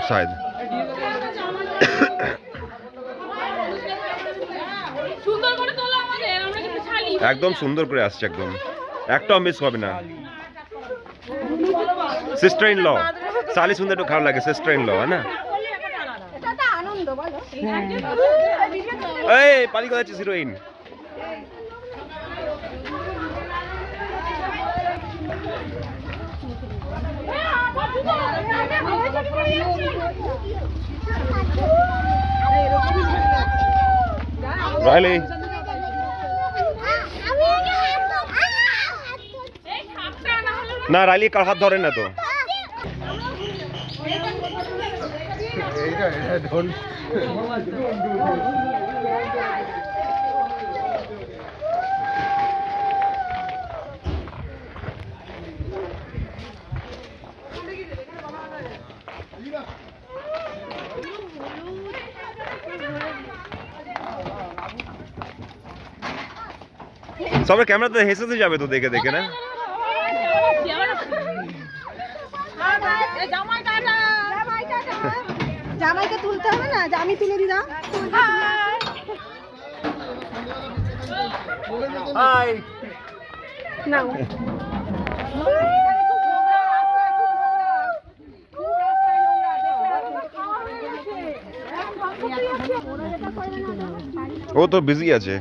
शायद একদম সুন্দর করে আসছে, একদম একটাও মিস হবে না। সিস্টার ইন ল, সালি শুনতে একটু খারাপ লাগে, সিস্টার ইন ল, হ্যাঁ না? এই পালি কোথায় যাচ্ছিস হিরোইন? রাইলি না, রাইলি কার হাত ধরে না তো। সবাই ক্যামেরাতে হেসেতে যাবে তো দেখে দেখে, না? জামাইকে তুলতে হবে না, আমি তুলে দিলাম। হাই নাও ও তো বিজি আছে।